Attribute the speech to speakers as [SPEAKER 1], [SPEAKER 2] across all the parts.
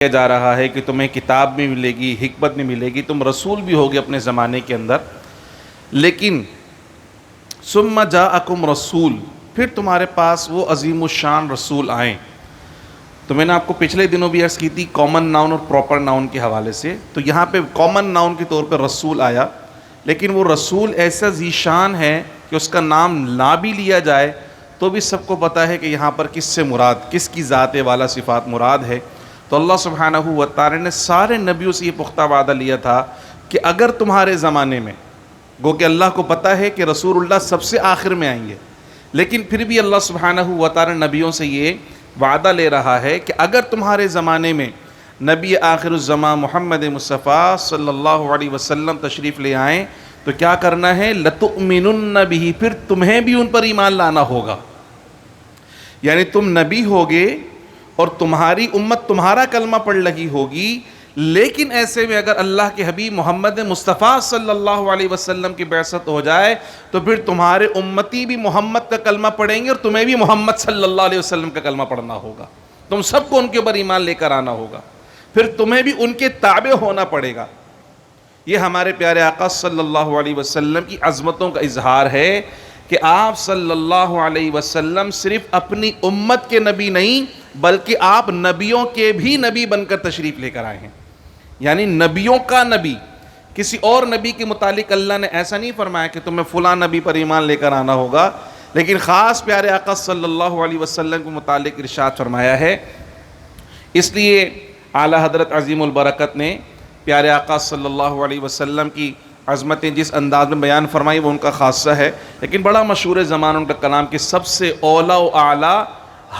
[SPEAKER 1] جا رہا ہے کہ تمہیں کتاب بھی ملے گی، حکمت بھی ملے گی، تم رسول بھی ہوگے اپنے زمانے کے اندر، لیکن ثم جاءکم رسول، پھر تمہارے پاس وہ عظیم الشان رسول آئیں۔ تو میں نے آپ کو پچھلے دنوں بھی عرض کی تھی کامن ناؤن اور پراپر ناؤن کے حوالے سے، تو یہاں پہ کامن ناؤن کے طور پہ رسول آیا، لیکن وہ رسول ایسا ذی شان ہے کہ اس کا نام نہ بھی لیا جائے تو بھی سب کو پتہ ہے کہ یہاں پر کس سے مراد، کس کی ذات والا صفات مراد ہے۔ تو اللہ سبحانہ و تعالی نے سارے نبیوں سے یہ پختہ وعدہ لیا تھا کہ اگر تمہارے زمانے میں، گو کہ اللہ کو پتہ ہے کہ رسول اللہ سب سے آخر میں آئیں گے، لیکن پھر بھی اللہ سبحانہ و تعالی نبیوں سے یہ وعدہ لے رہا ہے کہ اگر تمہارے زمانے میں نبی آخر الزمان محمد مصطفیٰ صلی اللہ علیہ وسلم تشریف لے آئیں تو کیا کرنا ہے؟ لَتُؤْمِنُنَّ بِهِ، پھر تمہیں بھی ان پر ایمان لانا ہوگا، یعنی تم نبی ہوگے اور تمہاری امت تمہارا کلمہ پڑھ لگی ہوگی، لیکن ایسے میں اگر اللہ کے حبیب محمد مصطفیٰ صلی اللہ علیہ وسلم کی بعثت ہو جائے تو پھر تمہارے امتی بھی محمد کا کلمہ پڑھیں گے اور تمہیں بھی محمد صلی اللہ علیہ وسلم کا کلمہ پڑھنا ہوگا، تم سب کو ان کے اوپر ایمان لے کر آنا ہوگا، پھر تمہیں بھی ان کے تابع ہونا پڑے گا۔ یہ ہمارے پیارے آقا صلی اللہ علیہ وسلم کی عظمتوں کا اظہار ہے کہ آپ صلی اللہ علیہ وسلم صرف اپنی امت کے نبی نہیں بلکہ آپ نبیوں کے بھی نبی بن کر تشریف لے کر آئے ہیں، یعنی نبیوں کا نبی۔ کسی اور نبی کے متعلق اللہ نے ایسا نہیں فرمایا کہ تمہیں فلاں نبی پر ایمان لے کر آنا ہوگا، لیکن خاص پیارے آقا صلی اللہ علیہ وسلم کے متعلق ارشاد فرمایا ہے۔ اس لیے اعلیٰ حضرت عظیم البرکت نے پیارے آقا صلی اللہ علیہ وسلم کی عظمتیں جس انداز میں بیان فرمائی وہ ان کا خاصہ ہے، لیکن بڑا مشہور زمان ان کا کلام کہ سب سے اولا و اعلیٰ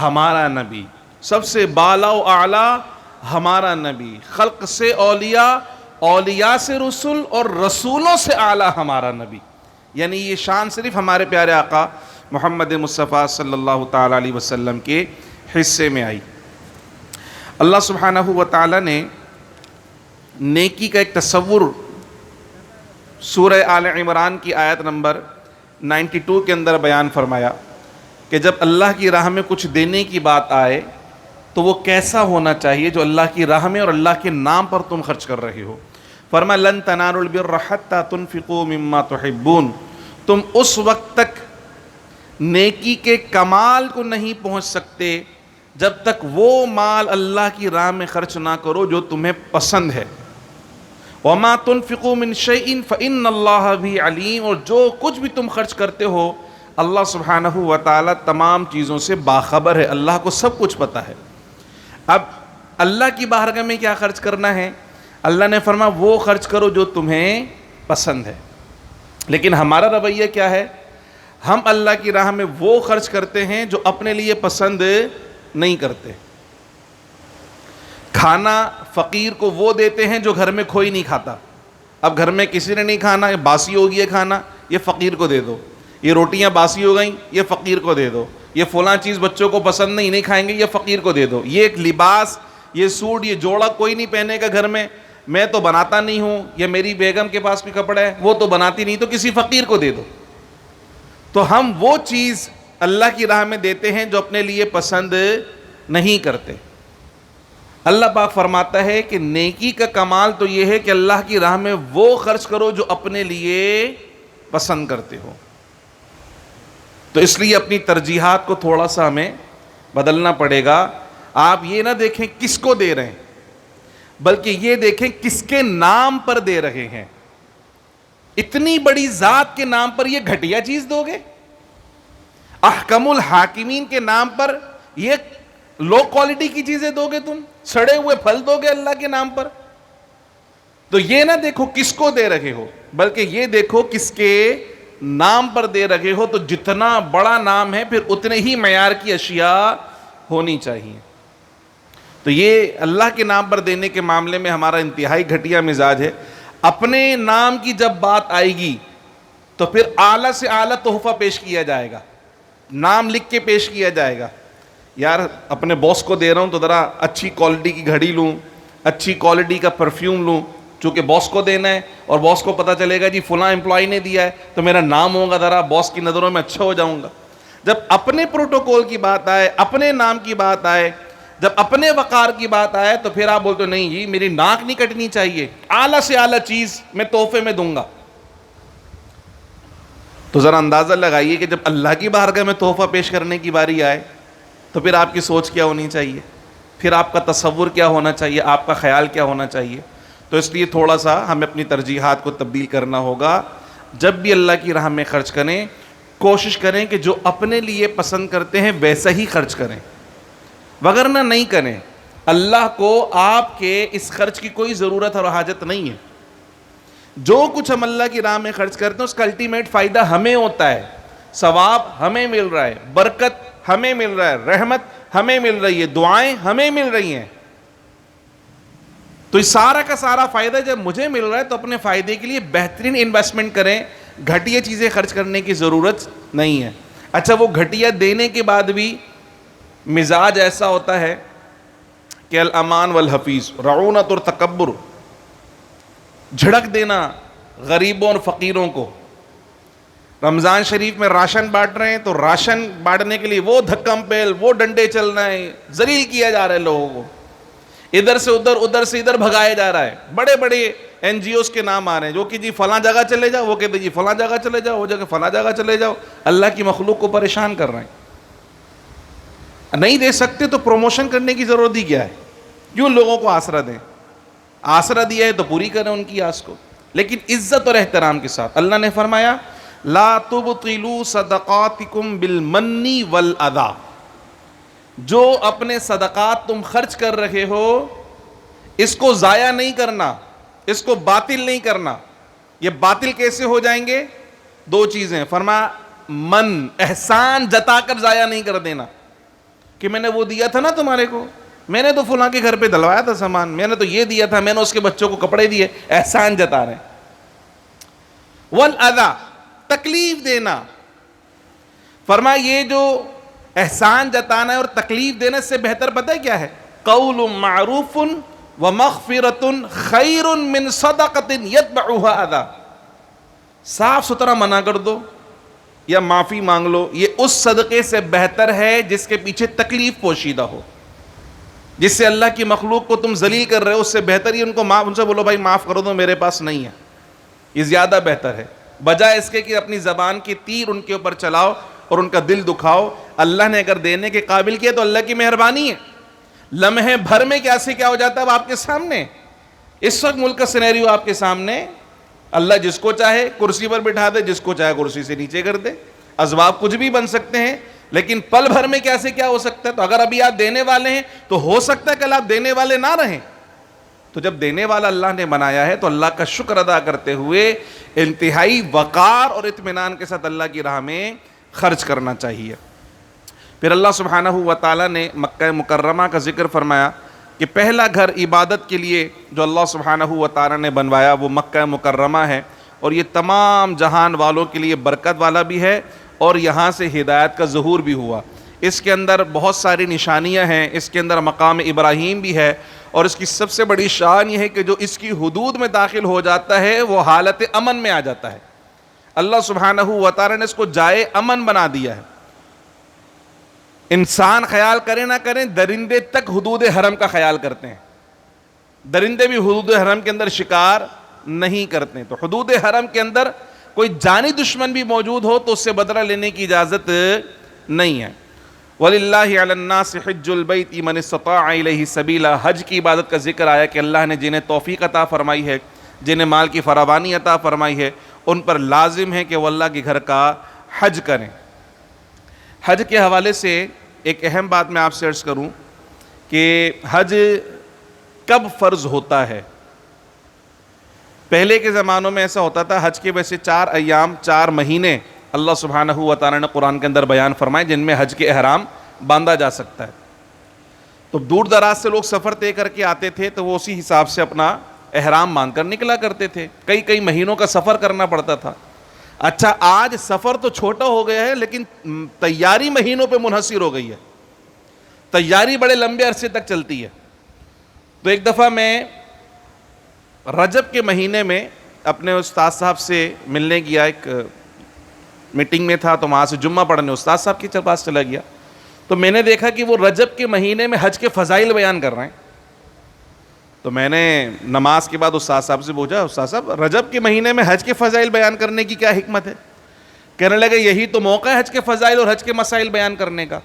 [SPEAKER 1] ہمارا نبی، سب سے بالا و اعلیٰ ہمارا نبی، خلق سے اولیاء، اولیاء سے رسول اور رسولوں سے اعلیٰ ہمارا نبی، یعنی یہ شان صرف ہمارے پیارے آقا محمد مصطفیٰ صلی اللہ تعالیٰ علیہ وسلم کے حصے میں آئی۔ اللہ سبحانہ و تعالیٰ نے نیکی کا ایک تصور سورہ آل عمران کی آیت نمبر 92 کے اندر بیان فرمایا کہ جب اللہ کی راہ میں کچھ دینے کی بات آئے تو وہ کیسا ہونا چاہیے جو اللہ کی راہ میں اور اللہ کے نام پر تم خرچ کر رہے ہو۔ فرمایا لن تنالوا البر حتى تنفقوا مما تحبون، تم اس وقت تک نیکی کے کمال کو نہیں پہنچ سکتے جب تک وہ مال اللہ کی راہ میں خرچ نہ کرو جو تمہیں پسند ہے۔ وَمَا تُنْفِقُوا مِنْ شَيْءٍ فَإِنَّ اللَّهَ بِهِ عَلِيمٌ، اور جو کچھ بھی تم خرچ کرتے ہو اللہ سبحانہ و تعالیٰ تمام چیزوں سے باخبر ہے، اللہ کو سب کچھ پتہ ہے۔ اب اللہ کی بارگاہ میں کیا خرچ کرنا ہے؟ اللہ نے فرمایا وہ خرچ کرو جو تمہیں پسند ہے، لیکن ہمارا رویہ کیا ہے؟ ہم اللہ کی راہ میں وہ خرچ کرتے ہیں جو اپنے لیے پسند نہیں کرتے۔ کھانا فقیر کو وہ دیتے ہیں جو گھر میں کوئی نہیں کھاتا، اب گھر میں کسی نے نہیں کھانا، یہ باسی ہو گیا کھانا، یہ فقیر کو دے دو، یہ روٹیاں باسی ہو گئیں، یہ فقیر کو دے دو، یہ فلاں چیز بچوں کو پسند نہیں کھائیں گے، یہ فقیر کو دے دو، یہ ایک لباس، یہ سوٹ، یہ جوڑا کوئی نہیں پہنے گا گھر میں تو بناتا نہیں ہوں، یہ میری بیگم کے پاس بھی کپڑا ہے وہ تو بناتی نہیں، تو کسی فقیر کو دے دو۔ تو ہم وہ چیز اللہ کی راہ میں دیتے ہیں جو اپنے لیے پسند نہیں کرتے۔ اللہ پاک فرماتا ہے کہ نیکی کا کمال تو یہ ہے کہ اللہ کی راہ میں وہ خرچ کرو جو اپنے لیے پسند کرتے ہو۔ تو اس لیے اپنی ترجیحات کو تھوڑا سا ہمیں بدلنا پڑے گا۔ آپ یہ نہ دیکھیں کس کو دے رہے ہیں بلکہ یہ دیکھیں کس کے نام پر دے رہے ہیں۔ اتنی بڑی ذات کے نام پر یہ گھٹیا چیز دو گے؟ احکم الحاکمین کے نام پر یہ لو کوالٹی کی چیزیں دو گے؟ تم سڑے ہوئے پھل دو گے اللہ کے نام پر؟ تو یہ نہ دیکھو کس کو دے رہے ہو بلکہ یہ دیکھو کس کے نام پر دے رہے ہو۔ تو جتنا بڑا نام ہے پھر اتنے ہی معیار کی اشیاء ہونی چاہیے۔ تو یہ اللہ کے نام پر دینے کے معاملے میں ہمارا انتہائی گھٹیا مزاج ہے۔ اپنے نام کی جب بات آئے گی تو پھر اعلیٰ سے اعلیٰ تحفہ پیش کیا جائے گا، نام لکھ کے پیش کیا جائے گا۔ یار اپنے باس کو دے رہا ہوں تو ذرا اچھی کوالٹی کی گھڑی لوں، اچھی کوالٹی کا پرفیوم لوں، چونکہ باس کو دینا ہے اور باس کو پتہ چلے گا جی فلاں امپلائی نے دیا ہے تو میرا نام ہوگا، ذرا باس کی نظروں میں اچھا ہو جاؤں گا۔ جب اپنے پروٹوکول کی بات آئے، اپنے نام کی بات آئے، جب اپنے وقار کی بات آئے تو پھر آپ بولتے ہو نہیں جی میری ناک نہیں کٹنی چاہیے، اعلیٰ سے اعلیٰ چیز میں تحفے میں دوں گا. تو ذرا اندازہ لگائیے کہ جب اللہ کی بارگاہ میں تحفہ پیش کرنے کی باری آئے تو پھر آپ کی سوچ کیا ہونی چاہیے، پھر آپ کا تصور کیا ہونا چاہیے، آپ کا خیال کیا ہونا چاہیے. تو اس لیے تھوڑا سا ہمیں اپنی ترجیحات کو تبدیل کرنا ہوگا. جب بھی اللہ کی راہ میں خرچ کریں کوشش کریں کہ جو اپنے لیے پسند کرتے ہیں ویسا ہی خرچ کریں، وگرنہ نہیں کریں. اللہ کو آپ کے اس خرچ کی کوئی ضرورت اور حاجت نہیں ہے. جو کچھ ہم اللہ کی راہ میں خرچ کرتے ہیں اس کا الٹیمیٹ فائدہ ہمیں ہوتا ہے، ثواب ہمیں مل رہا ہے، برکت ہمیں مل رہا ہے، رحمت ہمیں مل رہی ہے، دعائیں ہمیں مل رہی ہیں. تو اس سارا کا سارا فائدہ جب مجھے مل رہا ہے تو اپنے فائدے کے لیے بہترین انویسٹمنٹ کریں، گھٹیا چیزیں خرچ کرنے کی ضرورت نہیں ہے. اچھا وہ گھٹیا دینے کے بعد بھی مزاج ایسا ہوتا ہے کہ الامان والحفیظ، رعونت اور تکبر، جھڑک دینا غریبوں اور فقیروں کو. رمضان شریف میں راشن بانٹ رہے ہیں تو راشن بانٹنے کے لیے وہ دھکم پیل، وہ ڈنڈے چل رہے ہیں، ذلیل کیا جا رہا ہے لوگوں کو، ادھر سے ادھر ادھر سے ادھر بھگایا جا رہا ہے. بڑے بڑے این جی اوز کے نام آ رہے ہیں جو کہ جی فلاں جگہ چلے جاؤ، وہ کہتے جی فلاں جگہ چلے جاؤ، وہ جگہ فلاں جگہ چلے جاؤ. اللہ کی مخلوق کو پریشان کر رہے ہیں. نہیں دے سکتے تو پروموشن کرنے کی ضرورت ہی کیا ہے؟ کیوں لوگوں کو آسرا دیں؟ آسرا دیا ہے تو پوری کریں ان کی آس کو، لیکن عزت اور احترام کے ساتھ. اللہ نے فرمایا لا تبطلوا صدقاتکم بالمن والاذی، جو اپنے صدقات تم خرچ کر رہے ہو اس کو ضائع نہیں کرنا، اس کو باطل نہیں کرنا. یہ باطل کیسے ہو جائیں گے؟ دو چیزیں فرمایا، من احسان جتا کر ضائع نہیں کر دینا کہ میں نے وہ دیا تھا نا تمہارے کو، میں نے تو فلاں کے گھر پہ دلوایا تھا سامان، میں نے تو یہ دیا تھا، میں نے اس کے بچوں کو کپڑے دیے، احسان جتا رہے. والاذی تکلیف دینا، فرمایا یہ جو احسان جتانا ہے اور تکلیف دینے سے بہتر پتہ ہے کیا ہے؟ قول معروف ومغفرۃ خیر من صدقۃ یتبعها اذی. صاف ستھرا منع کر دو یا معافی مانگ لو، یہ اس صدقے سے بہتر ہے جس کے پیچھے تکلیف پوشیدہ ہو، جس سے اللہ کی مخلوق کو تم ذلیل کر رہے ہو. اس سے بہتر ہی ان سے بولو بھائی معاف کر دو، میرے پاس نہیں ہے. یہ زیادہ بہتر ہے بجائے اس کے کہ اپنی زبان کی تیر ان کے اوپر چلاؤ اور ان کا دل دکھاؤ. اللہ نے اگر دینے کے قابل کیا تو اللہ کی مہربانی ہے. لمحے بھر میں کیا سے کیا ہو جاتا ہے اب آپ کے سامنے. اس وقت ملک کا سینیریو آپ کے سامنے. اللہ جس کو چاہے کرسی پر بٹھا دے، جس کو چاہے کرسی سے نیچے کر دے. اسباب کچھ بھی بن سکتے ہیں لیکن پل بھر میں کیا سے کیا ہو سکتا ہے. تو اگر ابھی آپ دینے والے ہیں تو ہو سکتا ہے کل آپ دینے والے نہ رہیں. تو جب دینے والا اللہ نے بنایا ہے تو اللہ کا شکر ادا کرتے ہوئے انتہائی وقار اور اطمینان کے ساتھ اللہ کی راہ میں خرچ کرنا چاہیے. پھر اللہ سبحانہ و تعالیٰ نے مکہ مکرمہ کا ذکر فرمایا کہ پہلا گھر عبادت کے لیے جو اللہ سبحانہ و تعالیٰ نے بنوایا وہ مکہ مکرمہ ہے، اور یہ تمام جہان والوں کے لیے برکت والا بھی ہے اور یہاں سے ہدایت کا ظہور بھی ہوا. اس کے اندر بہت ساری نشانیاں ہیں. اس کے اندر مقام ابراہیم بھی ہے، اور اس کی سب سے بڑی شان یہ ہے کہ جو اس کی حدود میں داخل ہو جاتا ہے وہ حالت امن میں آ جاتا ہے. اللہ سبحانہ و تعالیٰ نے اس کو جائے امن بنا دیا ہے. انسان خیال کرے نہ کریں، درندے تک حدود حرم کا خیال کرتے ہیں. درندے بھی حدود حرم کے اندر شکار نہیں کرتے. تو حدود حرم کے اندر کوئی جانی دشمن بھی موجود ہو تو اس سے بدلہ لینے کی اجازت نہیں ہے. وَلِلَّهِ عَلَى النَّاسِ حِجُّ الْبَيْتِ مَنِ اسْتَطَاعَ إِلَيْهِ سَبِيلًا. حج کی عبادت کا ذکر آیا کہ اللہ نے جنہیں توفیق عطا فرمائی ہے، جنہیں مال کی فراوانی عطا فرمائی ہے، ان پر لازم ہے کہ وہ اللہ کے گھر کا حج کریں. حج کے حوالے سے ایک اہم بات میں آپ سے عرض کروں کہ حج کب فرض ہوتا ہے. پہلے کے زمانوں میں ایسا ہوتا تھا، حج کے ویسے 4 ایام 4 مہینے اللہ سبحانہ و تعالیٰ نے قرآن کے اندر بیان فرمائے جن میں حج کے احرام باندھا جا سکتا ہے. تو دور دراز سے لوگ سفر طے کر کے آتے تھے تو وہ اسی حساب سے اپنا احرام باندھ کر نکلا کرتے تھے. کئی مہینوں کا سفر کرنا پڑتا تھا. اچھا آج سفر تو چھوٹا ہو گیا ہے لیکن تیاری مہینوں پہ منحصر ہو گئی ہے. تیاری بڑے لمبے عرصے تک چلتی ہے. تو ایک دفعہ میں رجب کے مہینے میں اپنے استاد صاحب سے ملنے گیا، ایک میٹنگ میں تھا تو وہاں سے جمعہ پڑھنے استاد صاحب کے پاس چلا گیا. تو میں نے دیکھا کہ وہ رجب کے مہینے میں حج کے فضائل بیان کر رہے ہیں. تو میں نے نماز کے بعد استاد صاحب سے پوچھا, استاد صاحب رجب کے مہینے میں حج کے فضائل بیان کرنے کی کیا حکمت ہے؟ کہنے لگے یہی تو موقع ہے حج کے فضائل اور حج کے مسائل بیان کرنے کا,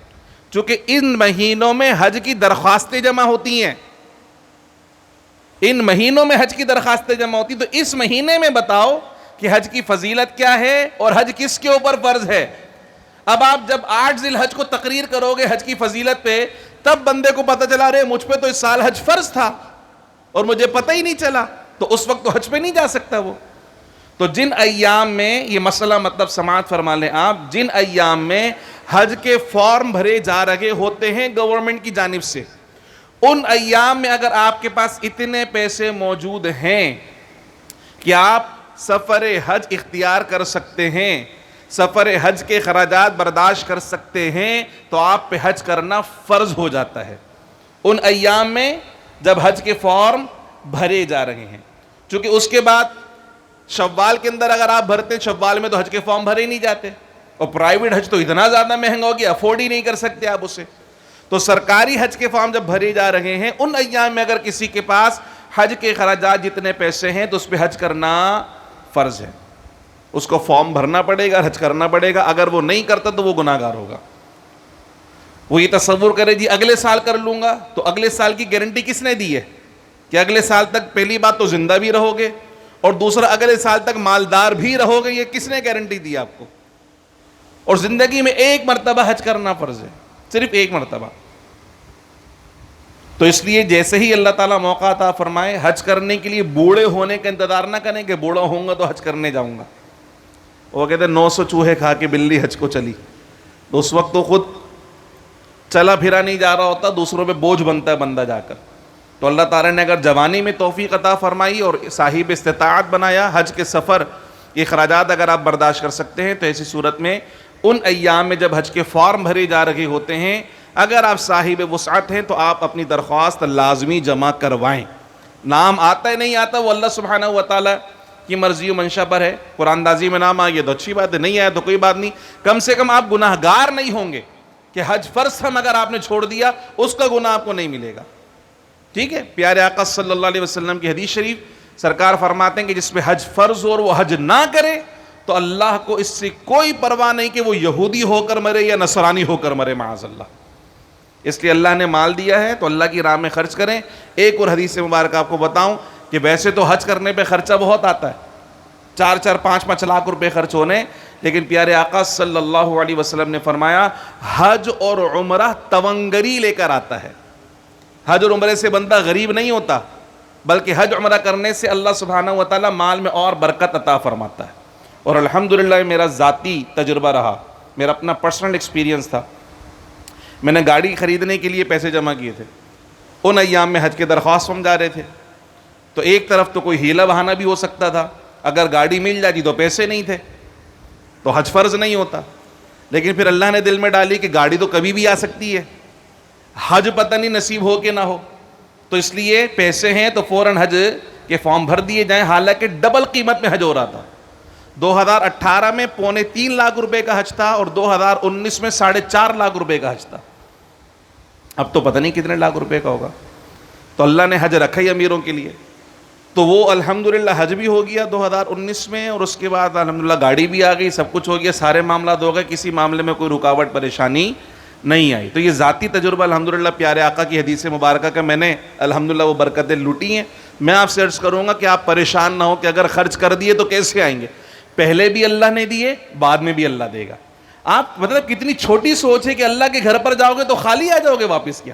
[SPEAKER 1] چونکہ ان مہینوں میں حج کی درخواستیں جمع ہوتی ہیں. ان مہینوں میں حج کی درخواستیں جمع ہوتی, تو اس مہینے میں بتاؤ کہ حج کی فضیلت کیا ہے اور حج کس کے اوپر فرض ہے. اب آپ جب 8 ذی الحج کو تقریر کرو گے حج کی فضیلت پہ, تب بندے کو پتہ چلا رہے مجھ پہ تو اس سال حج فرض تھا اور مجھے پتہ ہی نہیں چلا, تو اس وقت تو حج پہ نہیں جا سکتا وہ. تو جن ایام میں یہ مسئلہ مطلب سماعت فرما لیں آپ, جن ایام میں حج کے فارم بھرے جا رہے ہوتے ہیں گورنمنٹ کی جانب سے, ان ایام میں اگر آپ کے پاس اتنے پیسے موجود ہیں کہ آپ سفر حج اختیار کر سکتے ہیں, سفر حج کے خراجات برداشت کر سکتے ہیں, تو آپ پہ حج کرنا فرض ہو جاتا ہے ان ایام میں جب حج کے فارم بھرے جا رہے ہیں. چونکہ اس کے بعد شوال کے اندر اگر آپ بھرتے, شوال میں تو حج کے فارم بھرے ہی نہیں جاتے, اور پرائیویٹ حج تو اتنا زیادہ مہنگا ہو گیا افورڈ ہی نہیں کر سکتے آپ اسے. تو سرکاری حج کے فارم جب بھرے جا رہے ہیں, ان ایام میں اگر کسی کے پاس حج کے خراجات جتنے پیسے ہیں تو اس پہ حج کرنا فرض ہے, اس کو فارم بھرنا پڑے گا, حج کرنا پڑے گا. اگر وہ نہیں کرتا تو وہ گناہ گار ہوگا. وہ یہ تصور کرے جی اگلے سال کر لوں گا, تو اگلے سال کی گارنٹی کس نے دی ہے کہ اگلے سال تک پہلی بات تو زندہ بھی رہو گے, اور دوسرا اگلے سال تک مالدار بھی رہو گے؟ یہ کس نے گارنٹی دی آپ کو؟ اور زندگی میں ایک مرتبہ حج کرنا فرض ہے, صرف ایک مرتبہ. تو اس لیے جیسے ہی اللہ تعالیٰ موقع عطا فرمائے حج کرنے کے لیے, بوڑھے ہونے کا انتظار نہ کریں کہ بوڑھا ہوں گا تو حج کرنے جاؤں گا. وہ کہتے ہیں 900 چوہے کھا کے بلی حج کو چلی, تو اس وقت تو خود چلا پھرا نہیں جا رہا ہوتا, دوسروں پہ بوجھ بنتا ہے بندہ جا کر. تو اللہ تعالیٰ نے اگر جوانی میں توفیق عطا فرمائی اور صاحب استطاعت بنایا, حج کے سفر کے اخراجات اگر آپ برداشت کر سکتے ہیں, تو ایسی صورت میں ان ایام میں جب حج کے فارم بھرے جا رہے ہوتے ہیں, اگر آپ صاحب وسعت ہیں تو آپ اپنی درخواست لازمی جمع کروائیں. نام آتا ہے نہیں آتا وہ اللہ سبحانہ و تعالیٰ کی مرضی و منشا پر ہے. قرآن اندازی میں نام آ گیا تو اچھی بات ہے, نہیں آیا تو کوئی بات نہیں. کم سے کم آپ گناہ گار نہیں ہوں گے کہ حج فرض تھا مگر آپ نے چھوڑ دیا, اس کا گناہ آپ کو نہیں ملے گا. ٹھیک ہے. پیارے آقا صلی اللہ علیہ وسلم کی حدیث شریف, سرکار فرماتے ہیں کہ جس پہ حج فرض ہو اور وہ حج نہ کرے تو اللہ کو اس سے کوئی پرواہ نہیں کہ وہ یہودی ہو کر مرے یا نصرانی ہو کر مرے, معاذ اللہ. اس لیے اللہ نے مال دیا ہے تو اللہ کی راہ میں خرچ کریں. ایک اور حدیث مبارک آپ کو بتاؤں کہ ویسے تو حج کرنے پہ خرچہ بہت آتا ہے, 4-4, 5-5 لاکھ روپے خرچ ہونے, لیکن پیارے آقا صلی اللہ علیہ وسلم نے فرمایا حج اور عمرہ تونگری لے کر آتا ہے. حج اور عمرے سے بندہ غریب نہیں ہوتا, بلکہ حج عمرہ کرنے سے اللہ سبحانہ و تعالیٰ مال میں اور برکت عطا فرماتا ہے. اور الحمدللہ میرا ذاتی تجربہ رہا, میرا اپنا پرسنل ایکسپیرینس تھا. میں نے گاڑی خریدنے کے لیے پیسے جمع کیے تھے, ان ایام میں حج کے درخواست ہم جا رہے تھے. تو ایک طرف تو کوئی ہیلا بہانہ بھی ہو سکتا تھا, اگر گاڑی مل جاتی تو پیسے نہیں تھے تو حج فرض نہیں ہوتا. لیکن پھر اللہ نے دل میں ڈالی کہ گاڑی تو کبھی بھی آ سکتی ہے, حج پتہ نہیں نصیب ہو کہ نہ ہو, تو اس لیے پیسے ہیں تو فوراً حج کے فارم بھر دیے جائیں. حالانکہ ڈبل قیمت میں حج ہو رہا تھا. 2018 میں 3.25 لاکھ روپے کا حج تھا اور 2019 میں 4.5 لاکھ روپے کا حج تھا. اب تو پتہ نہیں کتنے لاکھ روپے کا ہوگا. تو اللہ نے حج رکھا ہی امیروں کے لیے, تو وہ الحمدللہ حج بھی ہو گیا 2019 میں, اور اس کے بعد الحمدللہ گاڑی بھی آ گئی, سب کچھ ہو گیا, سارے معاملات ہو گئے, کسی معاملے میں کوئی رکاوٹ پریشانی نہیں آئی. تو یہ ذاتی تجربہ الحمدللہ پیارے آقا کی حدیث مبارکہ کا میں نے الحمدللہ وہ برکتیں لوٹی ہیں. میں آپ سے عرض کروں گا کہ آپ پریشان نہ ہو کہ اگر خرچ کر دیے تو کیسے آئیں گے. پہلے بھی اللہ نے دیے, بعد میں بھی اللہ دے گا. آپ مطلب کتنی چھوٹی سوچ ہے کہ اللہ کے گھر پر جاؤ گے تو خالی آ جاؤ گے واپس, کیا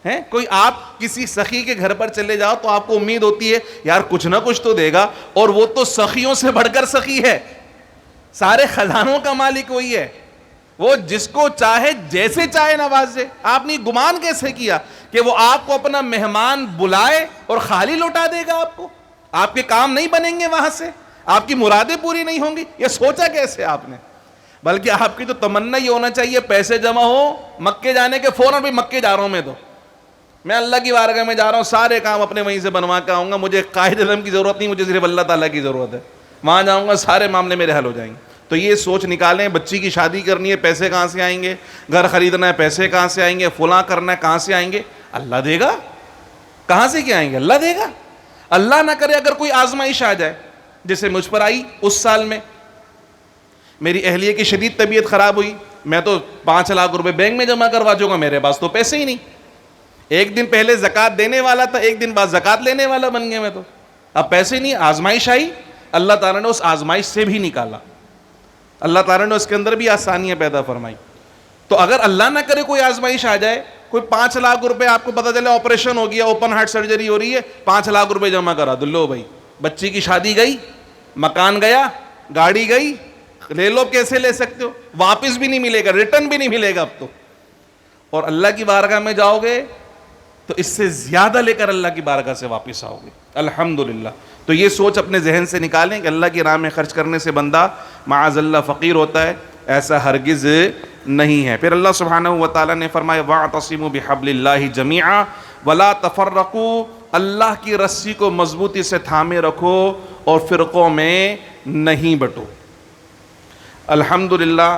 [SPEAKER 1] ہے؟ کوئی آپ کسی سخی کے گھر پر چلے جاؤ تو آپ کو امید ہوتی ہے یار کچھ نہ کچھ تو دے گا, اور وہ تو سخیوں سے بڑھ کر سخی ہے, سارے خزانوں کا مالک وہی ہے, وہ جس کو چاہے جیسے چاہے نوازے. آپ نے گمان کیسے کیا کہ وہ آپ کو اپنا مہمان بلائے اور خالی لوٹا دے گا آپ کو؟ آپ کے کام نہیں بنیں گے وہاں سے, آپ کی مرادیں پوری نہیں ہوں گی. یہ سوچا کیسے آپ نے؟ بلکہ آپ کی تو تمنا یہ ہونا چاہیے پیسے جمع ہو, مکے جانے کے فوراً بھی مکے جا رہا ہوں میں اللہ کی بارگاہ میں جا رہا ہوں, سارے کام اپنے وہیں سے بنوا کے آؤں گا, مجھے قائد اعظم کی ضرورت نہیں, مجھے صرف اللہ تعالیٰ کی ضرورت ہے. وہاں جاؤں گا سارے معاملے میرے حل ہو جائیں گے. تو یہ سوچ نکالیں، بچی کی شادی کرنی ہے پیسے کہاں سے آئیں گے، گھر خریدنا ہے پیسے کہاں سے آئیں گے، فلاں کرنا ہے کہاں سے آئیں گے؟ اللہ دے گا. کہاں سے کیا آئیں گے؟ اللہ دے گا. اللہ نہ کرے اگر کوئی آزمائش آ جائے جیسے مجھ پر آئی اس سال میں، میری اہلیہ کی شدید طبیعت خراب ہوئی، میں تو 5 لاکھ روپے بینک میں جمع کروا چکا، میرے پاس تو پیسے ہی نہیں. ایک دن پہلے زکوٰۃ دینے والا تھا، ایک دن بعد زکوٰۃ لینے والا بن گیا میں تو. اب پیسے نہیں، آزمائش آئی، اللہ تعالیٰ نے اس آزمائش سے بھی نکالا، اللہ تعالیٰ نے اس کے اندر بھی آسانیاں پیدا فرمائی. تو اگر اللہ نہ کرے کوئی آزمائش آ جائے، کوئی 5 لاکھ روپے آپ کو پتہ چلے آپریشن ہو گیا، اوپن ہارٹ سرجری ہو رہی ہے، 5 لاکھ روپے جمع کرا دو، لو بھائی بچی کی شادی گئی، مکان گیا، گاڑی گئی، لے لو. کیسے لے سکتے ہو؟ واپس بھی نہیں ملے گا، ریٹرن بھی نہیں ملے گا اب تو. اور اللہ کی بارگاہ میں جاؤ گے تو اس سے زیادہ لے کر اللہ کی بارگاہ سے واپس آؤ گے الحمدللہ. تو یہ سوچ اپنے ذہن سے نکالیں کہ اللہ کی راہ میں خرچ کرنے سے بندہ معاذ اللہ فقیر ہوتا ہے، ایسا ہرگز نہیں ہے. پھر اللہ سبحانہ و تعالیٰ نے فرمایا وَاعْتَصِمُوا بِحَبْلِ اللَّهِ جَمِيعًا وَلَا تَفَرَّقُوا، اللہ کی رسی کو مضبوطی سے تھامے رکھو اور فرقوں میں نہیں بٹو. الحمدللہ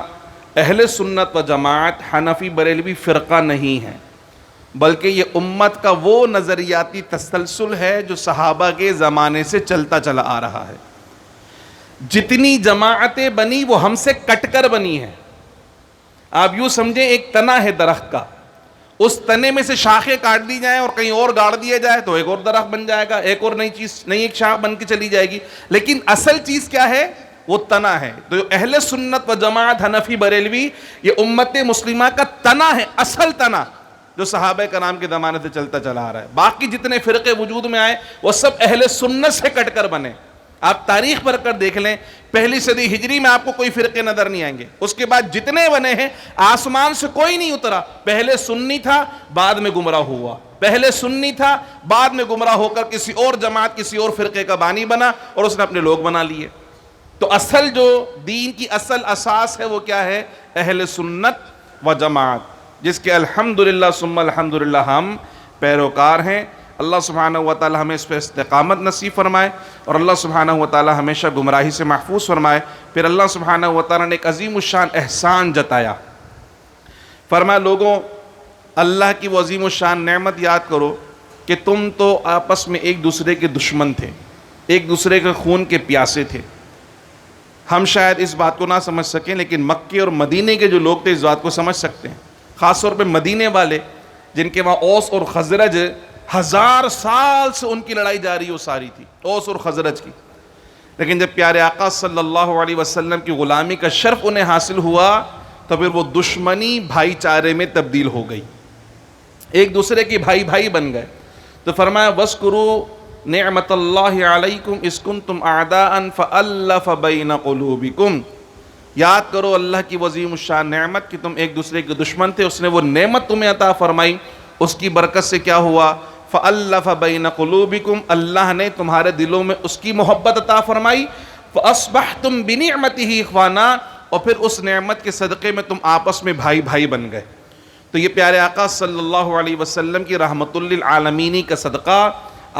[SPEAKER 1] اہل سنت و جماعت حنفی بریلوی فرقہ نہیں ہے، بلکہ یہ امت کا وہ نظریاتی تسلسل ہے جو صحابہ کے زمانے سے چلتا چلا آ رہا ہے. جتنی جماعتیں بنی وہ ہم سے کٹ کر بنی ہیں. آپ یوں سمجھیں ایک تنا ہے درخت کا، اس تنے میں سے شاخیں کاٹ دی جائیں اور کہیں اور گاڑ دیا جائے تو ایک اور درخت بن جائے گا، ایک اور نئی چیز، نئی ایک شاخ بن کے چلی جائے گی. لیکن اصل چیز کیا ہے؟ وہ تنا ہے. تو اہل سنت و جماعت حنفی بریلوی یہ امت مسلمہ کا تنا ہے، اصل تنا جو صحابہ کرام کے زمانے سے چلتا چلا آ رہا ہے. باقی جتنے فرقے وجود میں آئے وہ سب اہل سنت سے کٹ کر بنے. آپ تاریخ پر کر دیکھ لیں، پہلی صدی ہجری میں آپ کو کوئی فرقے نظر نہیں آئیں گے. اس کے بعد جتنے بنے ہیں آسمان سے کوئی نہیں اترا. پہلے سنی تھا، بعد میں گمراہ ہوا، پہلے سنی تھا، بعد میں گمراہ ہو کر کسی اور جماعت، کسی اور فرقے کا بانی بنا اور اس نے اپنے لوگ بنا لیے. تو اصل جو دین کی اصل اساس ہے وہ کیا ہے؟ اہل سنت و جماعت، جس کے الحمدللہ ثم الحمدللہ ہم پیروکار ہیں. اللہ سبحانہ و تعالی ہمیں اس پہ استقامت نصیب فرمائے اور اللہ سبحانہ و تعالی ہمیشہ گمراہی سے محفوظ فرمائے. پھر اللہ سبحانہ و تعالی نے ایک عظیم الشان احسان جتایا. فرمایا لوگوں اللہ کی وہ عظیم الشان نعمت یاد کرو کہ تم تو آپس میں ایک دوسرے کے دشمن تھے، ایک دوسرے کے خون کے پیاسے تھے. ہم شاید اس بات کو نہ سمجھ سکیں لیکن مکے اور مدینے کے جو لوگ تھے اس بات کو سمجھ سکتے ہیں. خاص طور پہ مدینے والے جن کے وہاں اوس اور خزرج 1000 سال سے ان کی لڑائی جاری و ساری تھی، اوس اور خزرج کی. لیکن جب پیارے آقا صلی اللہ علیہ وسلم کی غلامی کا شرف انہیں حاصل ہوا تو پھر وہ دشمنی بھائی چارے میں تبدیل ہو گئی، ایک دوسرے کے بھائی بھائی بن گئے. تو فرمایا وَاذْكُرُوا نعمت اللہ علیکم اذ کنتم اعداء فألف بین قلوبکم. یاد کرو اللہ کی عظیم الشان نعمت کہ تم ایک دوسرے کے دشمن تھے، اس نے وہ نعمت تمہیں عطا فرمائی، اس کی برکت سے کیا ہوا؟ فألف بین قلوبکم، اللہ نے تمہارے دلوں میں اس کی محبت عطا فرمائی. فأصبحتم بنعمتہ اخوانا، اور پھر اس نعمت کے صدقے میں تم آپس میں بھائی بھائی بن گئے. تو یہ پیارے آقا صلی اللہ علیہ وسلم کی رحمت للعالمین کا صدقہ،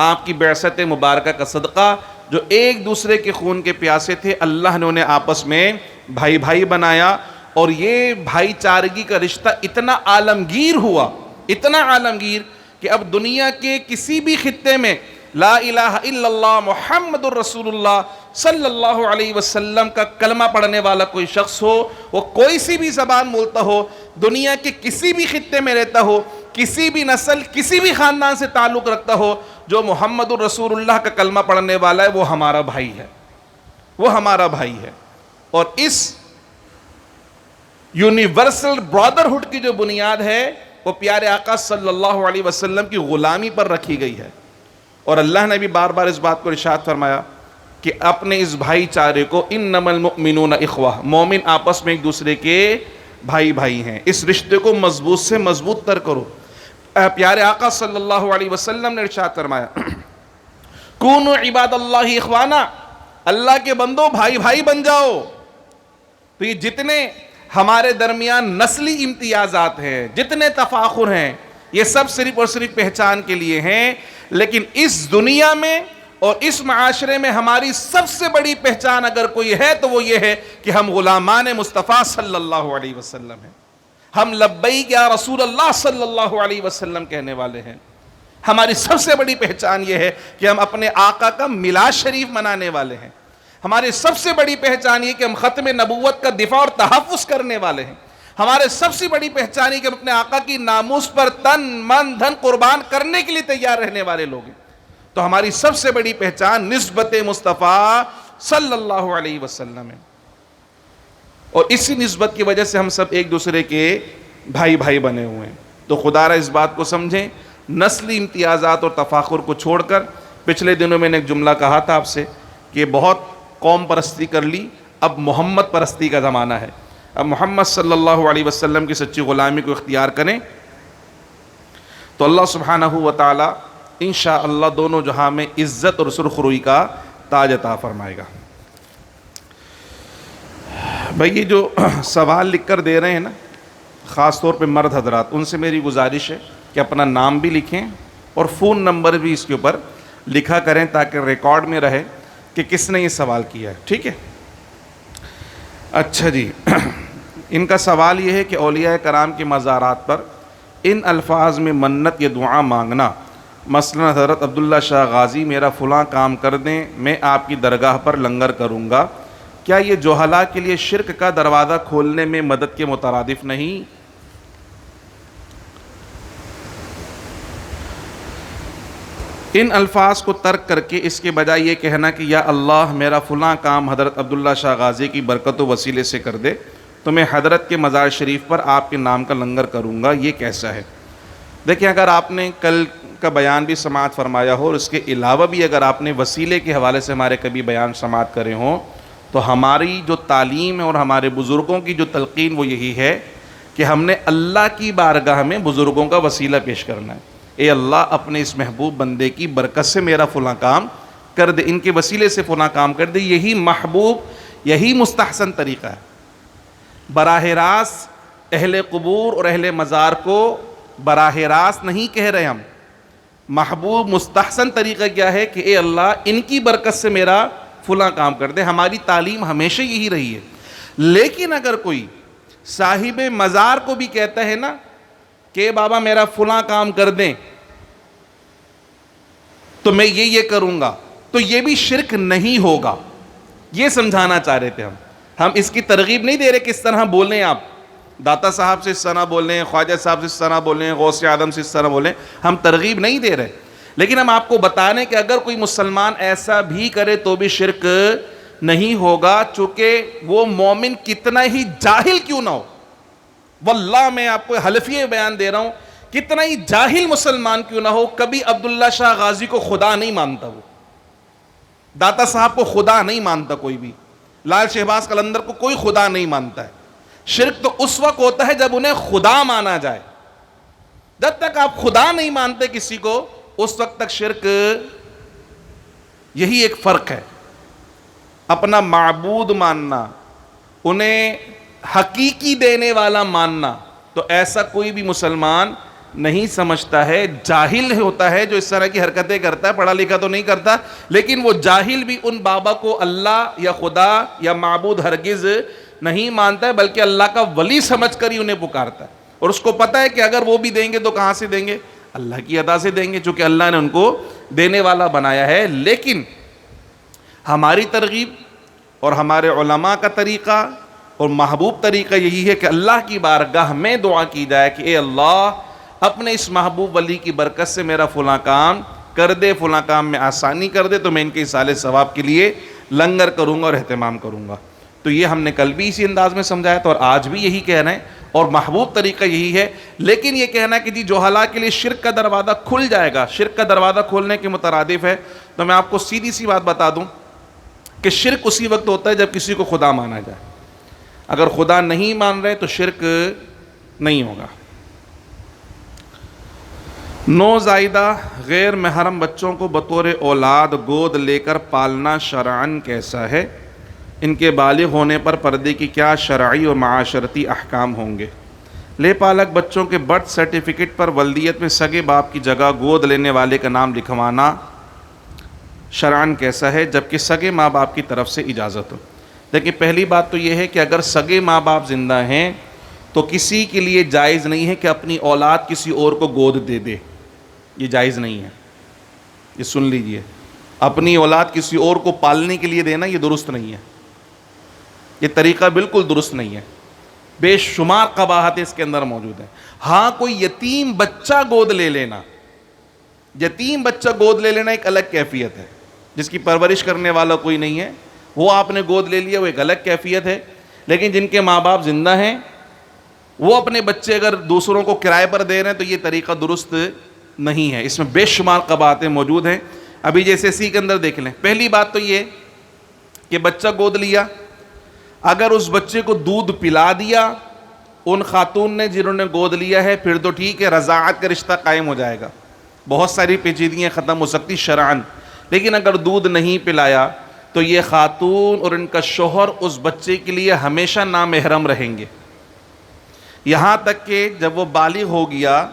[SPEAKER 1] آپ کی بعثت مبارکہ کا صدقہ، جو ایک دوسرے کے خون کے پیاسے تھے اللہ نے انہیں آپس میں بھائی بھائی بنایا. اور یہ بھائی چارگی کا رشتہ اتنا عالمگیر ہوا، اتنا عالمگیر کہ اب دنیا کے کسی بھی خطے میں لا الہ الا اللہ محمد الرسول اللہ صلی اللہ علیہ وسلم کا کلمہ پڑھنے والا کوئی شخص ہو، وہ کوئی سی بھی زبان بولتا ہو، دنیا کے کسی بھی خطے میں رہتا ہو، کسی بھی نسل، کسی بھی خاندان سے تعلق رکھتا ہو، جو محمد الرسول اللہ کا کلمہ پڑھنے والا ہے وہ ہمارا بھائی ہے، وہ ہمارا بھائی ہے. اور اس یونیورسل برادرہڈ کی جو بنیاد ہے وہ پیارے آقا صلی اللہ علیہ وسلم کی غلامی پر رکھی گئی ہے. اور اللہ نے بھی بار بار اس بات کو ارشاد فرمایا کہ اپنے اس بھائی چارے کو انما المؤمنون اخوہ، مومن آپس میں ایک دوسرے کے بھائی بھائی ہیں، اس رشتے کو مضبوط سے مضبوط تر کرو. پیارے آقا صلی اللہ علیہ وسلم نے ارشاد فرمایا کونوا عباد اللہ اخوانا، اللہ کے بندو بھائی بھائی بن جاؤ. تو یہ جتنے ہمارے درمیان نسلی امتیازات ہیں، جتنے تفاخر ہیں، یہ سب صرف اور صرف پہچان کے لیے ہیں. لیکن اس دنیا میں اور اس معاشرے میں ہماری سب سے بڑی پہچان اگر کوئی ہے تو وہ یہ ہے کہ ہم غلامان مصطفیٰ صلی اللہ علیہ وسلم ہیں. ہم لبیک یا رسول اللہ صلی اللہ علیہ وسلم کہنے والے ہیں. ہماری سب سے بڑی پہچان یہ ہے کہ ہم اپنے آقا کا میلاد شریف منانے والے ہیں. ہماری سب سے بڑی پہچان یہ کہ ہم ختم نبوت کا دفاع اور تحفظ کرنے والے ہیں. ہمارے سب سے بڑی پہچان یہ کہ ہم اپنے آقا کی ناموس پر تن من دھن قربان کرنے کے لیے تیار رہنے والے لوگ ہیں. تو ہماری سب سے بڑی پہچان نسبت مصطفیٰ صلی اللہ علیہ وسلم ہے. اور اسی نسبت کی وجہ سے ہم سب ایک دوسرے کے بھائی بھائی بنے ہوئے ہیں. تو خدا را اس بات کو سمجھیں, نسلی امتیازات اور تفاخر کو چھوڑ کر, پچھلے دنوں میں نے ایک جملہ کہا تھا آپ سے کہ بہت قوم پرستی کر لی, اب محمد پرستی کا زمانہ ہے. اب محمد صلی اللہ علیہ وسلم کی سچی غلامی کو اختیار کریں تو اللہ سبحانہ و تعالی انشاءاللہ دونوں جہاں میں عزت اور سرخروئی کا تاج عطا فرمائے گا. بھائی یہ جو سوال لکھ کر دے رہے ہیں نا, خاص طور پہ مرد حضرات, ان سے میری گزارش ہے کہ اپنا نام بھی لکھیں اور فون نمبر بھی اس کے اوپر لکھا کریں تاکہ ریکارڈ میں رہے کہ کس نے یہ سوال کیا ہے. ٹھیک ہے. اچھا جی, ان کا سوال یہ ہے کہ اولیاء کرام کے مزارات پر ان الفاظ میں منت یا دعا مانگنا, مثلا حضرت عبداللہ شاہ غازی میرا فلاں کام کر دیں, میں آپ کی درگاہ پر لنگر کروں گا, کیا یہ جوہلا کے لیے شرک کا دروازہ کھولنے میں مدد کے مترادف نہیں؟ ان الفاظ کو ترک کر کے اس کے بجائے یہ کہنا کہ یا اللہ میرا فلاں کام حضرت عبداللہ شاہ غازی کی برکت و وسیلے سے کر دے تو میں حضرت کے مزار شریف پر آپ کے نام کا لنگر کروں گا, یہ کیسا ہے؟ دیکھیں, اگر آپ نے کل کا بیان بھی سماعت فرمایا ہو اور اس کے علاوہ بھی اگر آپ نے وسیلے کے حوالے سے ہمارے کبھی بیان سماعت کرے ہوں تو ہماری جو تعلیم ہے اور ہمارے بزرگوں کی جو تلقین وہ یہی ہے کہ ہم نے اللہ کی بارگاہ میں بزرگوں کا وسیلہ پیش کرنا ہے. اے اللہ اپنے اس محبوب بندے کی برکت سے میرا فلاں کام کر دے, ان کے وسیلے سے فلاں کام کر دے. یہی محبوب, یہی مستحسن طریقہ ہے. براہ راست اہل قبور اور اہل مزار کو براہ راست نہیں کہہ رہے ہم. محبوب مستحسن طریقہ کیا ہے کہ اے اللہ ان کی برکت سے میرا فلاں کام کر دے. ہماری تعلیم ہمیشہ یہی رہی ہے. لیکن اگر کوئی صاحب مزار کو بھی کہتا ہے نا کہ بابا میرا فلاں کام کر دیں تو میں یہ کروں گا, تو یہ بھی شرک نہیں ہوگا. یہ سمجھانا چاہ رہے تھے ہم اس کی ترغیب نہیں دے رہے کس طرح بولیں ہیں آپ, داتا صاحب سے اس طرح بولیں, خواجہ صاحب سے اس طرح بولیں, غوث اعظم سے اس طرح بولیں, ہم ترغیب نہیں دے رہے. لیکن ہم آپ کو بتا رہے ہیں کہ اگر کوئی مسلمان ایسا بھی کرے تو بھی شرک نہیں ہوگا, چونکہ وہ مومن کتنا ہی جاہل کیوں نہ ہو. واللہ میں آپ کو حلفیہ بیان دے رہا ہوں, کتنا ہی جاہل مسلمان کیوں نہ ہو, کبھی عبداللہ شاہ غازی کو خدا نہیں مانتا, وہ داتا صاحب کو خدا نہیں مانتا, کوئی بھی لال شہباز قلندر کو کوئی خدا نہیں مانتا ہے. شرک تو اس وقت ہوتا ہے جب انہیں خدا مانا جائے. جب تک آپ خدا نہیں مانتے کسی کو اس وقت تک شرک. یہی ایک فرق ہے, اپنا معبود ماننا, انہیں حقیقی دینے والا ماننا. تو ایسا کوئی بھی مسلمان نہیں سمجھتا ہے, جاہل ہوتا ہے جو اس طرح کی حرکتیں کرتا ہے, پڑھا لکھا تو نہیں کرتا, لیکن وہ جاہل بھی ان بابا کو اللہ یا خدا یا معبود ہرگز نہیں مانتا ہے, بلکہ اللہ کا ولی سمجھ کر ہی انہیں پکارتا ہے. اور اس کو پتا ہے کہ اگر وہ بھی دیں گے تو کہاں سے دیں گے, اللہ کی ادا سے دیں گے, چونکہ اللہ نے ان کو دینے والا بنایا ہے. لیکن ہماری ترغیب اور ہمارے علماء کا طریقہ اور محبوب طریقہ یہی ہے کہ اللہ کی بارگاہ میں دعا کی جائے کہ اے اللہ اپنے اس محبوب ولی کی برکت سے میرا فلاں کام کر دے, فلاں کام میں آسانی کر دے, تو میں ان کے اصالے ثواب کے لیے لنگر کروں گا اور اہتمام کروں گا. تو یہ ہم نے کل بھی اسی انداز میں سمجھایا تھا اور آج بھی یہی کہہ رہے ہیں, اور محبوب طریقہ یہی ہے. لیکن یہ کہنا کہ جی جوہلا کے لیے شرک کا دروازہ کھل جائے گا, شرک کا دروازہ کھولنے کے مترادف ہے, تو میں آپ کو سیدھی سی بات بتا دوں کہ شرک اسی وقت ہوتا ہے جب کسی کو خدا مانا جائے. اگر خدا نہیں مان رہے تو شرک نہیں ہوگا. نوزائیدہ غیر محرم بچوں کو بطور اولاد گود لے کر پالنا شرعاً کیسا ہے؟ ان کے بالغ ہونے پر پردے کی کیا شرعی اور معاشرتی احکام ہوں گے؟ لے پالک بچوں کے برتھ سرٹیفکیٹ پر ولدیت میں سگے باپ کی جگہ گود لینے والے کا نام لکھوانا شرعن کیسا ہے، جبکہ سگے ماں باپ کی طرف سے اجازت ہو۔ دیکھیں پہلی بات تو یہ ہے کہ اگر سگے ماں باپ زندہ ہیں تو کسی کے لیے جائز نہیں ہے کہ اپنی اولاد کسی اور کو گود دے دے، یہ جائز نہیں ہے، یہ سن لیجئے، اپنی اولاد کسی اور کو پالنے کے لیے دینا یہ درست نہیں ہے، یہ طریقہ بالکل درست نہیں ہے، بے شمار قباحتیں اس کے اندر موجود ہیں۔ ہاں کوئی یتیم بچہ گود لے لینا، یتیم بچہ گود لے لینا ایک الگ کیفیت ہے، جس کی پرورش کرنے والا کوئی نہیں ہے، وہ آپ نے گود لے لیا، وہ ایک الگ کیفیت ہے۔ لیکن جن کے ماں باپ زندہ ہیں وہ اپنے بچے اگر دوسروں کو کرائے پر دے رہے ہیں تو یہ طریقہ درست نہیں ہے، اس میں بے شمار قباحتیں موجود ہیں۔ ابھی جیسے اسی کے اندر دیکھ لیں، پہلی بات تو یہ کہ بچہ گود لیا، اگر اس بچے کو دودھ پلا دیا ان خاتون نے جنہوں نے گود لیا ہے، پھر تو ٹھیک ہے، رضاعت کا رشتہ قائم ہو جائے گا، بہت ساری پیچیدگیاں ختم ہو سکتی شرعاً۔ لیکن اگر دودھ نہیں پلایا تو یہ خاتون اور ان کا شوہر اس بچے کے لیے ہمیشہ نامحرم رہیں گے، یہاں تک کہ جب وہ بالغ ہو گیا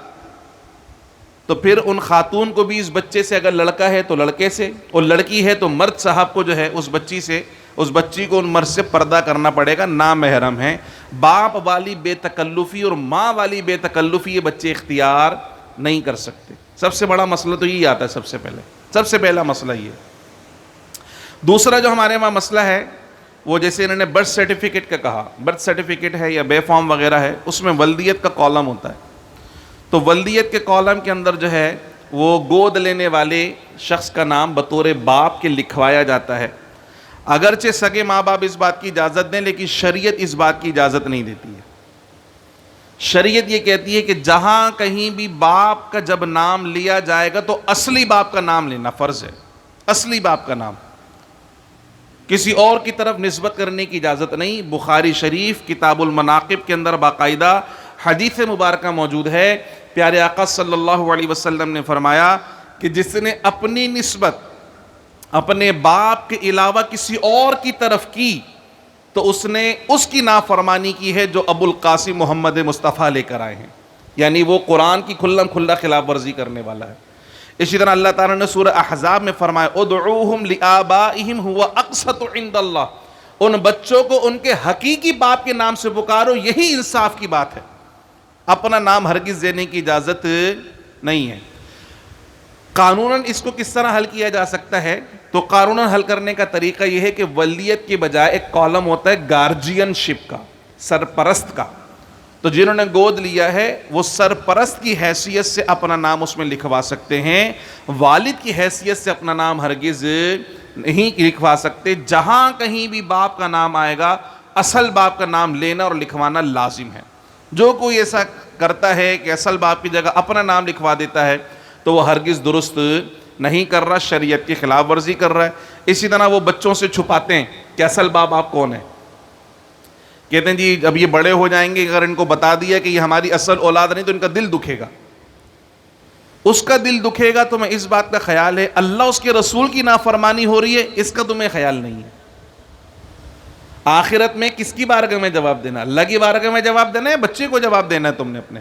[SPEAKER 1] تو پھر ان خاتون کو بھی اس بچے سے، اگر لڑکا ہے تو لڑکے سے، اور لڑکی ہے تو مرد صاحب کو جو ہے اس بچی کو ان مرد سے پردہ کرنا پڑے گا، نامحرم ہے۔ باپ والی بے تکلفی اور ماں والی بے تکلفی یہ بچے اختیار نہیں کر سکتے۔ سب سے بڑا مسئلہ تو یہی آتا ہے، سب سے پہلا مسئلہ یہ۔ دوسرا جو ہمارے وہاں مسئلہ ہے وہ جیسے انہوں نے برتھ سرٹیفکیٹ کا کہا، برتھ سرٹیفکیٹ ہے یا بے فارم وغیرہ ہے، اس میں ولدیت کا کالم ہوتا ہے، تو ولدیت کے کالم کے اندر جو ہے وہ گود لینے والے شخص کا نام بطور باپ کے لکھوایا جاتا ہے، اگرچہ سگے ماں باپ اس بات کی اجازت دیں لیکن شریعت اس بات کی اجازت نہیں دیتی ہے۔ شریعت یہ کہتی ہے کہ جہاں کہیں بھی باپ کا جب نام لیا جائے گا تو اصلی باپ کا نام لینا فرض ہے، اصلی باپ کا نام، کسی اور کی طرف نسبت کرنے کی اجازت نہیں۔ بخاری شریف کتاب المناقب کے اندر باقاعدہ حدیث مبارکہ موجود ہے، پیارے آقا صلی اللہ علیہ وسلم نے فرمایا کہ جس نے اپنی نسبت اپنے باپ کے علاوہ کسی اور کی طرف کی تو اس نے اس کی نافرمانی کی ہے جو ابو القاسم محمد مصطفیٰ لے کر آئے ہیں، یعنی وہ قرآن کی کھلم کھلا خلاف ورزی کرنے والا ہے۔ اسی طرح اللہ تعالیٰ نے سورہ احزاب میں فرمایا ادعوہم لآبائہم هو اقسط عند اللہ، ان بچوں کو ان کے حقیقی باپ کے نام سے پکارو، یہی انصاف کی بات ہے، اپنا نام ہرگز دینے کی اجازت نہیں ہے۔ قانوناً اس کو کس طرح حل کیا جا سکتا ہے؟ تو قانوناً حل کرنے کا طریقہ یہ ہے کہ ولیت کے بجائے ایک کالم ہوتا ہے گارجین شپ کا، سرپرست کا، تو جنہوں نے گود لیا ہے وہ سرپرست کی حیثیت سے اپنا نام اس میں لکھوا سکتے ہیں، والد کی حیثیت سے اپنا نام ہرگز نہیں لکھوا سکتے۔ جہاں کہیں بھی باپ کا نام آئے گا اصل باپ کا نام لینا اور لکھوانا لازم ہے۔ جو کوئی ایسا کرتا ہے کہ اصل باپ کی جگہ اپنا نام لکھوا دیتا ہے تو وہ ہرگز درست نہیں کر رہا، شریعت کی خلاف ورزی کر رہا ہے۔ اسی طرح وہ بچوں سے چھپاتے ہیں کہ اصل باپ آپ کون ہے، کہتے ہیں جی اب یہ بڑے ہو جائیں گے، اگر ان کو بتا دیا کہ یہ ہماری اصل اولاد نہیں تو ان کا دل دکھے گا، اس کا دل دکھے گا۔ تمہیں اس بات کا خیال ہے اللہ اس کے رسول کی نافرمانی ہو رہی ہے، اس کا تمہیں خیال نہیں ہے۔ آخرت میں کس کی بارگاہ میں جواب دینا؟ اللہ کی بارگاہ میں جواب دینا ہے، بچے کو جواب دینا ہے تم نے اپنے۔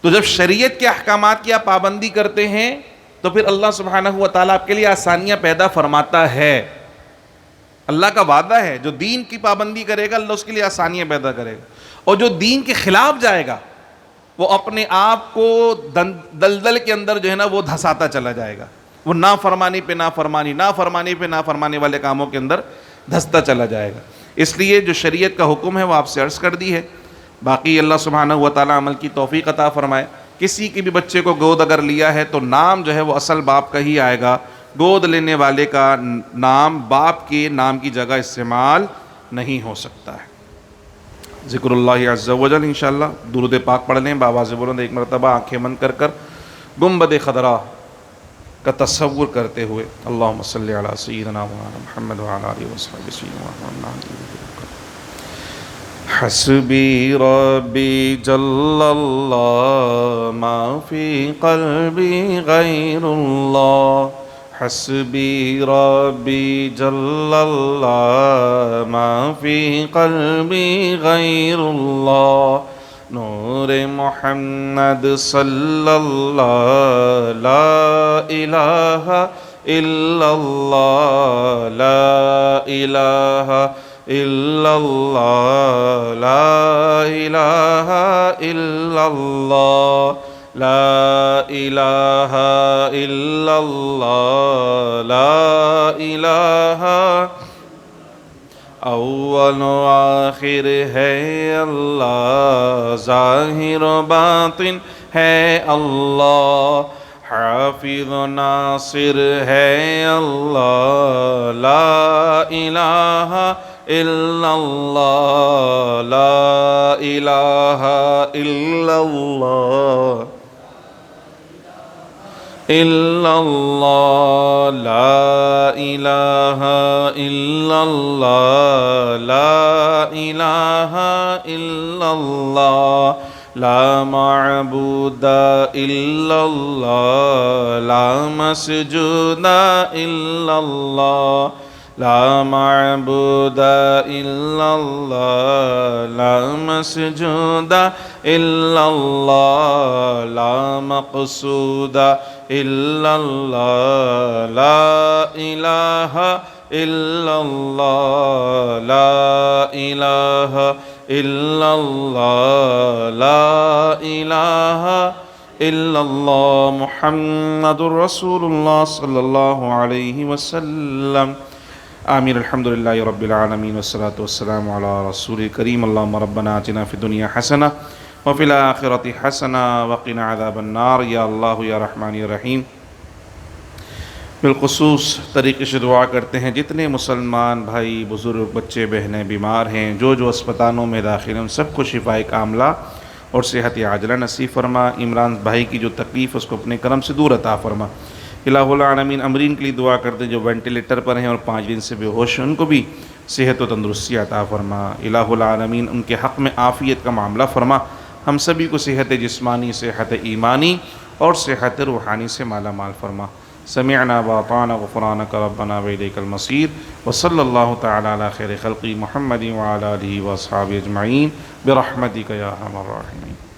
[SPEAKER 1] تو جب شریعت کے احکامات کی آپ پابندی کرتے ہیں تو پھر اللہ سبحانہ و تعالیٰ آپ کے لیے آسانیاں پیدا فرماتا ہے، اللہ کا وعدہ ہے، جو دین کی پابندی کرے گا اللہ اس کے لیے آسانیاں پیدا کرے گا، اور جو دین کے خلاف جائے گا وہ اپنے آپ کو دلدل کے اندر جو ہے نا وہ دھساتا چلا جائے گا، وہ نافرمانی پہ نافرمانی، نافرمانی پہ نافرمانی والے کاموں کے اندر دھستا چلا جائے گا۔ اس لیے جو شریعت کا حکم ہے وہ آپ سے عرض کر دی ہے، باقی اللہ سبحانہ و تعالیٰ عمل کی توفیق عطا فرمائے۔ کسی کی بھی بچے کو گود اگر لیا ہے تو نام جو ہے وہ اصل باپ کا ہی آئے گا، گود لینے والے کا نام باپ کے نام کی جگہ استعمال نہیں ہو سکتا ہے۔ ذکر اللہ عز و جل انشاءاللہ درود پاک پڑھ لیں بآواز بلند ایک مرتبہ، آنکھیں بند کر کر گنبد خضرا کا تصور کرتے ہوئے، اللہم صلی علی سیدنا محمد وعلی آلہ وصحبہ وسلم۔ حسبی ربی جل اللہ ما فی قلبی غیر اللہ، حسبی ربی جل اللہ ما فی قلبی غیر اللہ، نور محمد صلی اللہ لا الہ الا اللہ لا الہ الا اللہ لا الہ الا اللہ لا الہ الا اللہ لا الہ اول و آخر ہے اللہ ظاہر و باطن ہے اللہ حافظ و ناصر ہے اللہ لا الہ الا اللہ لا الہ الا اللہ الا اللہ لا الہ الا اللہ لا الہ الا اللہ لا معبود الا اللہ لا مسجود الا اللہ لا معبود الا اللہ لا مسجود الا اللہ لا مقصود الا اللہ لا الہ الا اللہ لا الہ الا اللہ لا الہ الا اللہ محمد رسول اللہ صلی اللہ علیہ وسلم آمین الحمدللہ رب العالمین والصلاة والسلام علی رسول الکریم اللہم ربنا آتنا فی الدنیا حسنہ وفی الآخرۃ حسنہ وقنا عذاب النار یا اللہ یا رحمان یا رحیم۔ بالخصوص طریقے سے دعا کرتے ہیں جتنے مسلمان بھائی بزرگ بچے بہنیں بیمار ہیں جو اسپتالوں میں داخل ہیں ان سب کو شفاء کاملہ اور صحت عاجلہ نصیب فرما۔ عمران بھائی کی جو تکلیف اس کو اپنے کرم سے دور عطا فرما۔ الہ العالمین امرین کے لیے دعا کرتے ہیں جو وینٹیلیٹر پر ہیں اور 5 دن سے بے ہوش ہیں ان کو بھی صحت و تندرستی عطا فرما۔ الہ العالمین ان کے حق میں عافیت کا معاملہ فرما۔ ہم سبھی کو صحت جسمانی صحت ایمانی اور صحت روحانی سے مالا مال فرما۔ سمعنا واطعنا غفرانک ربنا والیک المصیر وصلی اللہ تعالی علی خیر خلقی محمد وعلی آلہ واصحابہ اجمعین برحمتک یا ارحم الراحمین۔